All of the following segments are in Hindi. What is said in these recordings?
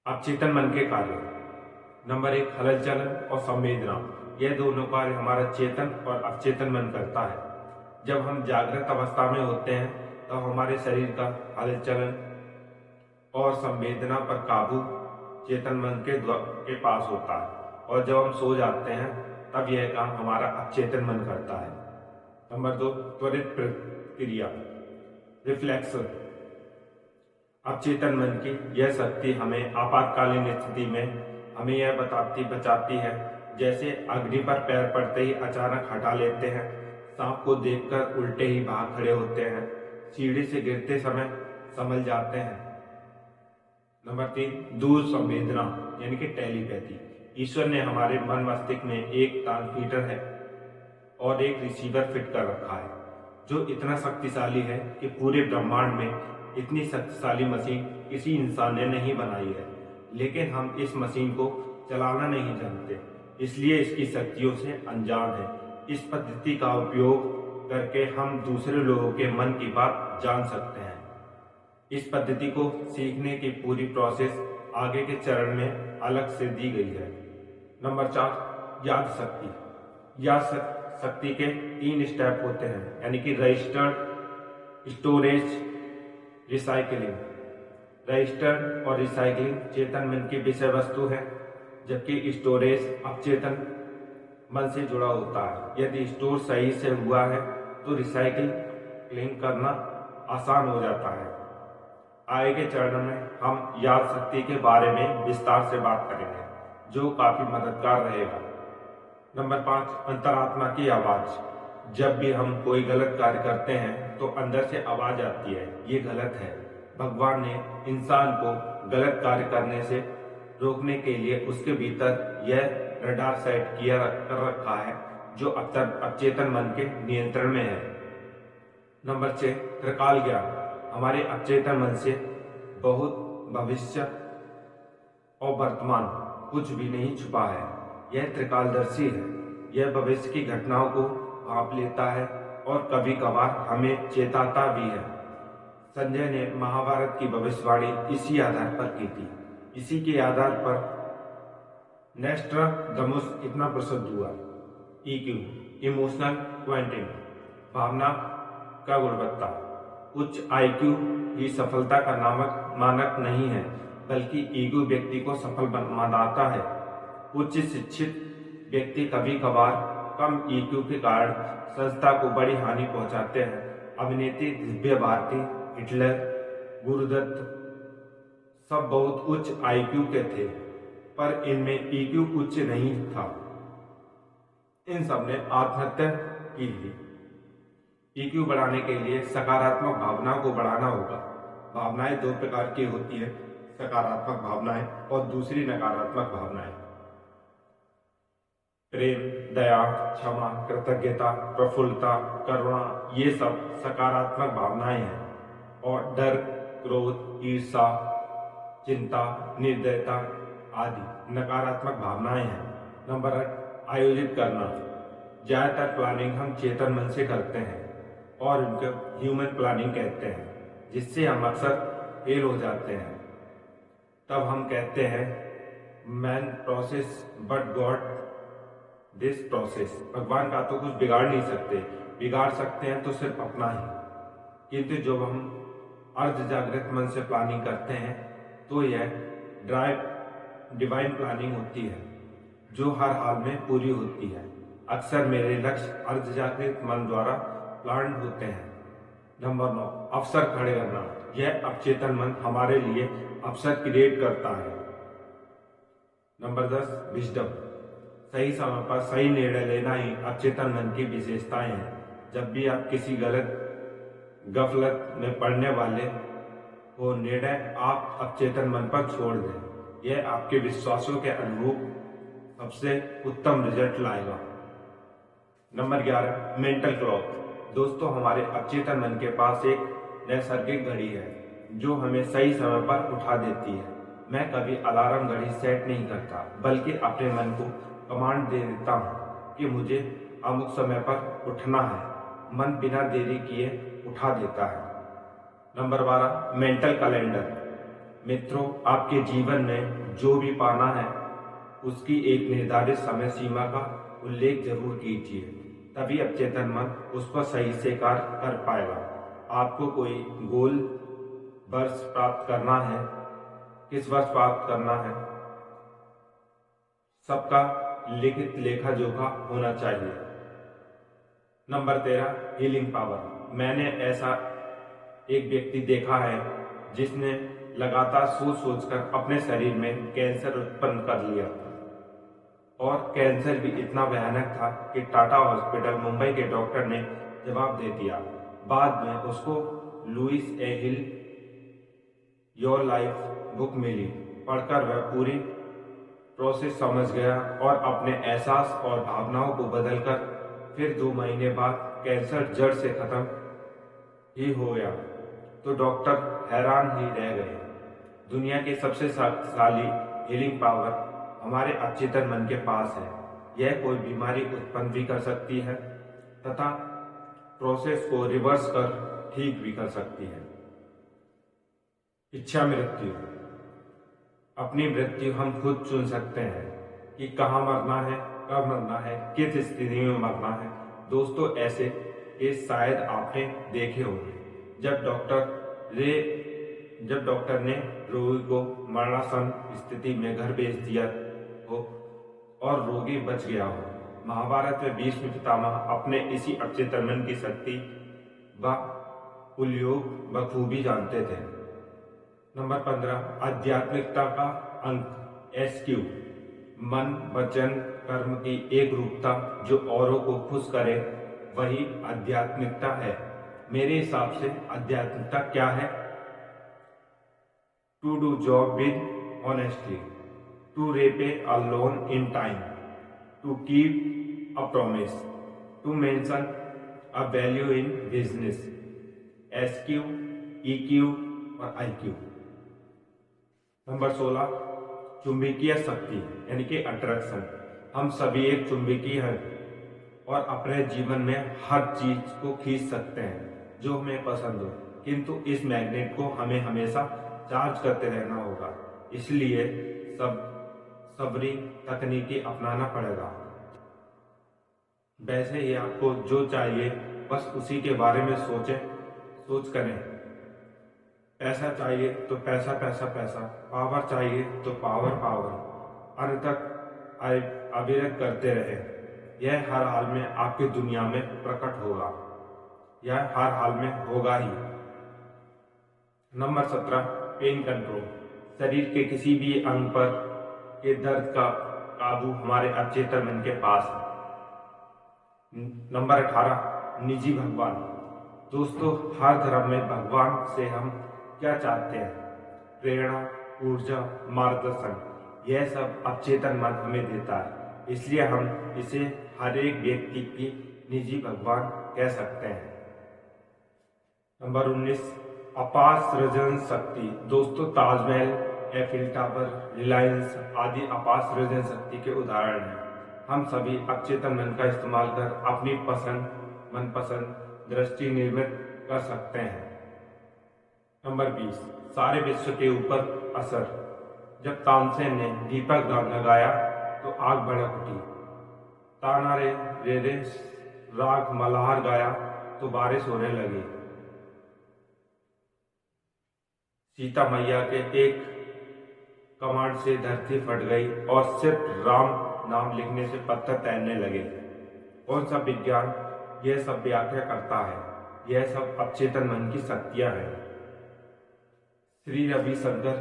अवचेतन मन के कार्य। नंबर 1, हलल चलन और संवेदना। यह दोनों कार्य हमारा चेतन और अवचेतन मन करता है। जब हम जागृत अवस्था में होते हैं तो हमारे शरीर का हलल चलन और संवेदना पर काबू चेतन मन के पास होता है, और जब हम सो जाते हैं तब यह काम हमारा अवचेतन मन करता है। नंबर 2, त्वरित प्रतिक्रिया, रिफ्लेक्स। अवचेतन मन की यह शक्ति हमें आपातकालीन स्थिति में हमें यह बचाती है। जैसे अग्नि पर पैर पड़ते ही अचानक हटा लेते हैं, सांप को देखकर उल्टे ही भाग खड़े होते हैं, सीढ़ी से गिरते समय संभल जाते हैं। नंबर 3, दूर संवेदना यानी कि टेलीपैथी। ईश्वर ने हमारे मन मस्तिष्क में एक ट्रांसमीटर है और एक रिसीवर फिट कर रखा है, जो इतना शक्तिशाली है कि पूरे ब्रह्मांड में इतनी शक्तिशाली मशीन किसी इंसान ने नहीं बनाई है। लेकिन हम इस मशीन को चलाना नहीं जानते, इसलिए इसकी शक्तियों से अनजान है। इस पद्धति का उपयोग करके हम दूसरे लोगों के मन की बात जान सकते हैं। इस पद्धति को सीखने की पूरी प्रोसेस आगे के चरण में अलग से दी गई है। नंबर 4, याद शक्ति। याद शक्ति के 3 स्टेप होते हैं, यानी कि रजिस्टर्ड, स्टोरेज, रिसाइकलिंग। रजिस्टर्ड और रिसाइकलिंग चेतन मन की विषय वस्तु है, जबकि स्टोरेज अवचेतन मन से जुड़ा होता है। यदि स्टोर सही से हुआ है तो रिसाइकलिंग करना आसान हो जाता है। आगे के चरण में हम याद शक्ति के बारे में विस्तार से बात करेंगे, जो काफी मददगार रहेगा। नंबर 5, अंतरात्मा की आवाज। जब भी हम कोई गलत कार्य करते हैं तो अंदर से आवाज आती है, ये गलत है। भगवान ने इंसान को गलत कार्य करने से रोकने के लिए उसके भीतर यह रडार सेट कर रखा है, जो अवचेतन मन के नियंत्रण में है। नंबर 6, त्रिकाल ज्ञान। हमारे अवचेतन मन से बहुत भविष्य और वर्तमान कुछ भी नहीं छुपा है। यह त्रिकालदर्शी है। यह भविष्य की घटनाओं को भांप लेता है और कभी कभार हमें चेताता भी है। संजय ने महाभारत की भविष्यवाणी इसी आधार पर की थी। इसी के आधार पर नोस्ट्राडामस इतना प्रसिद्ध हुआ। EQ, इमोशनल क्वांटिटी, भावना का गुणवत्ता। उच्च IQ ही सफलता का मानक नहीं है, बल्कि EQ व्यक्ति को सफल बनाता है। उच्च शिक्षित व्यक्ति कभी कभार कम EQ के कारण संस्था को बड़ी हानि पहुंचाते हैं। अभिनेत्री दिव्या भारती, हिटलर, गुरुदत्त सब बहुत उच्च IQ के थे, पर इनमें EQ उच्च नहीं था। इन सब ने आत्महत्या की थी। EQ बढ़ाने के लिए सकारात्मक भावनाओं को बढ़ाना होगा। भावनाएं 2 प्रकार की होती है, सकारात्मक भावनाएं और दूसरी नकारात्मक भावनाएं। प्रेम, दया, क्षमा, कृतज्ञता, प्रफुल्लता, करुणा, ये सब सकारात्मक भावनाएं हैं। और डर, क्रोध, ईर्ष्या, चिंता, निर्दयता आदि नकारात्मक भावनाएं हैं। नंबर 8, आयोजित करना। ज्यादातर प्लानिंग हम चेतन मन से करते हैं और उनको ह्यूमन प्लानिंग कहते हैं, जिससे हम अक्सर फेल हो जाते हैं। तब हम कहते हैं man process but God this process. भगवान का तो कुछ बिगाड़ नहीं सकते, बिगाड़ सकते हैं तो सिर्फ अपना ही। किंतु जब हम अर्ध जागृत मन से प्लानिंग करते हैं तो यह डिवाइन प्लानिंग होती है, जो हर हाल में पूरी होती है। अक्सर मेरे लक्ष्य अर्ध जागृत मन द्वारा प्लान होते हैं। नंबर 9, अवसर खड़े करना। यह अवचेतन मन हमारे लिए अवसर क्रिएट करता है। Number 10, wisdom. सही समय पर सही निर्णय लेना ही अवचेतन मन की विशेषताएं हैं। जब भी आप किसी गफलत में पड़ने वाले हो, निर्णय आप अवचेतन मन पर छोड़ दें। यह आपके विश्वासों के अनुरूप सबसे उत्तम रिजल्ट लाएगा। Number 11, mental clock. दोस्तों, हमारे अवचेतन मन के पास एक नैसर्गिक घड़ी है, जो हमें सही समय पर उठा देती है। मैं कभी अलार्म घड़ी सेट नहीं करता, बल्कि अपने मन को कमांड दे देता हूँ कि मुझे अमुक समय पर उठना है। मन बिना देरी किए उठा देता है। Number 12, mental calendar. मित्रों, आपके जीवन में जो भी पाना है उसकी एक निर्धारित समय सीमा का उल्लेख जरूर कीजिए, तभी अवचेतन मन उस पर सही से कार्य कर पाएगा। आपको कोई गोल वर्ष प्राप्त करना है, किस वर्ष प्राप्त करना है, सबका लिखित लेखा जोखा होना चाहिए। Number 13, healing power. मैंने ऐसा एक व्यक्ति देखा है जिसने लगातार सोच सोचकर अपने शरीर में कैंसर उत्पन्न कर लिया, और कैंसर भी इतना भयानक था कि टाटा हॉस्पिटल मुंबई के डॉक्टर ने जवाब दे दिया। बाद में उसको Louise Hay heal your life book मिली, पढ़कर वह पूरी प्रोसेस समझ गया और अपने एहसास और भावनाओं को बदलकर फिर 2 महीने बाद कैंसर जड़ से खत्म ही हो गया। तो डॉक्टर हैरान ही रह गए। दुनिया की सबसे शक्तिशाली हीलिंग पावर हमारे अचेतन मन के पास है। यह कोई बीमारी उत्पन्न भी कर सकती है तथा प्रोसेस को रिवर्स कर ठीक भी कर सकती है। इच्छा मृत्यु। अपनी मृत्यु हम खुद चुन सकते हैं कि कहाँ मरना है, कब मरना है, किस स्थिति में मरना है। दोस्तों, ऐसे केस शायद आपने देखे होंगे जब डॉक्टर ने रोगी को मरणासन्न स्थिति में घर भेज दिया हो और रोगी बच गया हो। महाभारत में भीष्म पितामह अपने इसी अवचेतन मन की शक्ति व उपयोग बखूबी जानते थे। नंबर 15, आध्यात्मिकता का अंक SQ। मन, वचन, कर्म की एक रूपता जो औरों को खुश करे, वही आध्यात्मिकता है। मेरे हिसाब से आध्यात्मिकता क्या है? To do job with honesty, to repay a loan in time, to keep a promise, to mention a value in business, SQ, EQ और IQ। नंबर 16, चुंबकीय शक्ति यानी कि अट्रैक्शन। हम सभी एक चुंबकीय हैं और अपने जीवन में हर चीज को खींच सकते हैं जो हमें पसंद हो, किंतु इस मैग्नेट को हमें हमेशा चार्ज करते रहना होगा। इसलिए सबरी तकनीकी अपनाना पड़ेगा। वैसे ही आपको जो चाहिए बस उसी के बारे में सोच करें। पैसा चाहिए तो पैसा पैसा पैसा, पावर चाहिए तो पावर पावर, अंत तक अविरत करते रहे। यह हर हाल में आपकी दुनिया में प्रकट होगा, यह हर हाल में होगा ही। Number 17, pain control. शरीर के किसी भी अंग पर के दर्द का काबू हमारे अचेतन मन के पास है। नंबर 18, निजी भगवान। दोस्तों, हर धर्म में भगवान से हम क्या चाहते हैं? प्रेरणा, ऊर्जा, मार्गदर्शन, यह सब अचेतन मन हमें देता है। इसलिए हम इसे हर एक व्यक्ति की निजी भगवान कह सकते हैं। नंबर 19, अपार सृजन शक्ति। दोस्तों, ताजमहल, एफिल टावर, रिलायंस आदि अपार सृजन शक्ति के उदाहरण हैं। हम सभी अचेतन मन का इस्तेमाल कर अपनी मनपसंद दृष्टि निर्मित कर सकते हैं। नंबर 20, सारे विश्व के ऊपर असर। जब तानसेन ने दीपक लगाया तो आग भड़क उठी। ताना रे रे राग मल्हार गाया तो बारिश होने लगी। सीता मैया के एक कमांड से धरती फट गई और सिर्फ राम नाम लिखने से पत्थर तैरने लगे। कौन सा विज्ञान यह सब व्याख्या करता है? यह सब अचेतन मन की शक्तियां हैं। श्री रविशंकर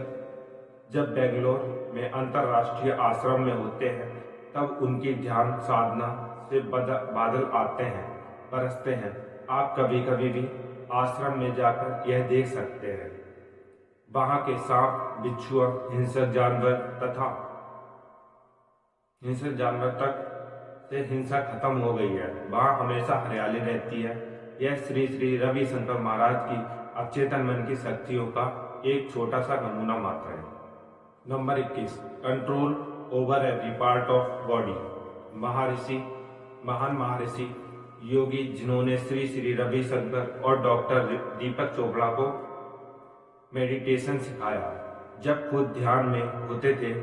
जब बेंगलोर में अंतरराष्ट्रीय आश्रम में होते हैं तब उनकी ध्यान साधना से बादल आते हैं, बरसते हैं। आप कभी कभी भी आश्रम में जाकर यह देख सकते हैं। वहां के सांप, बिच्छुआ, हिंसक जानवर तक से हिंसा खत्म हो गई है। वहां हमेशा हरियाली रहती है। यह श्री श्री रविशंकर महाराज की अचेतन मन की शक्तियों का एक छोटा सा नमूना मात्र है। Number 21, control over every part of body. महान महर्षि योगी जिन्होंने श्री श्री रविशंकर और डॉक्टर दीपक चोपड़ा को मेडिटेशन सिखाया, जब खुद ध्यान में होते थे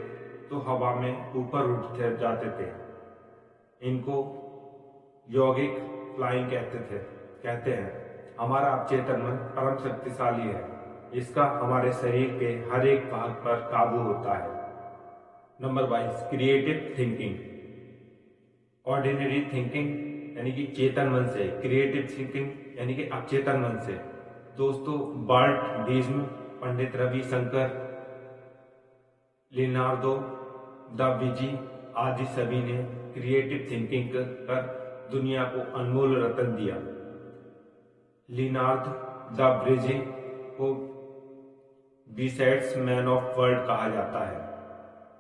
तो हवा में ऊपर उठ जाते थे। इनको यौगिक फ्लाइंग कहते हैं। हमारा अवचेतन मन परम शक्तिशाली है। इसका हमारे शरीर के हर एक भाग पर काबू होता है। Number 22, creative thinking. Ordinary thinking यानी कि चेतन मन से, क्रिएटिव थिंकिंग यानी कि अचेतन मन से। दोस्तों, Walt Disney, Pandit Ravishankar, Leonardo da Vinci आदि सभी ने क्रिएटिव थिंकिंग कर दुनिया को अनमोल रतन दिया। लियोनार्डो दा विंची को बिसाइड्स मैन ऑफ वर्ल्ड कहा जाता है।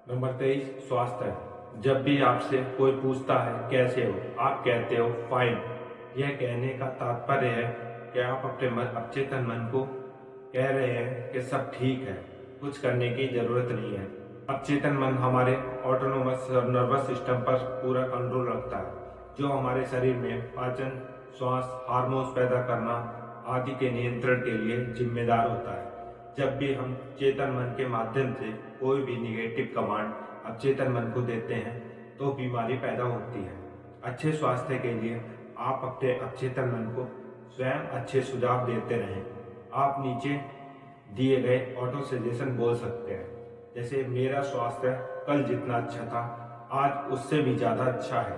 नंबर 23, स्वास्थ्य। जब भी आपसे कोई पूछता है कैसे हो, आप कहते हो फाइन। यह कहने का तात्पर्य है कि आप अपने अवचेतन मन को कह रहे हैं कि सब ठीक है, कुछ करने की जरूरत नहीं है। अवचेतन मन हमारे ऑटोनोमस नर्वस सिस्टम पर पूरा कंट्रोल रखता है, जो हमारे शरीर में पाचन, श्वास, हार्मोन्स पैदा करना आदि के नियंत्रण के लिए जिम्मेदार होता है। जब भी हम चेतन मन के माध्यम से कोई भी निगेटिव कमांड अवचेतन मन को देते हैं तो बीमारी पैदा होती है। अच्छे स्वास्थ्य के लिए आप अपने अवचेतन मन को स्वयं अच्छे सुझाव देते रहें। आप नीचे दिए गए ऑटो सजेशन बोल सकते हैं, जैसे मेरा स्वास्थ्य कल जितना अच्छा था आज उससे भी ज़्यादा अच्छा है।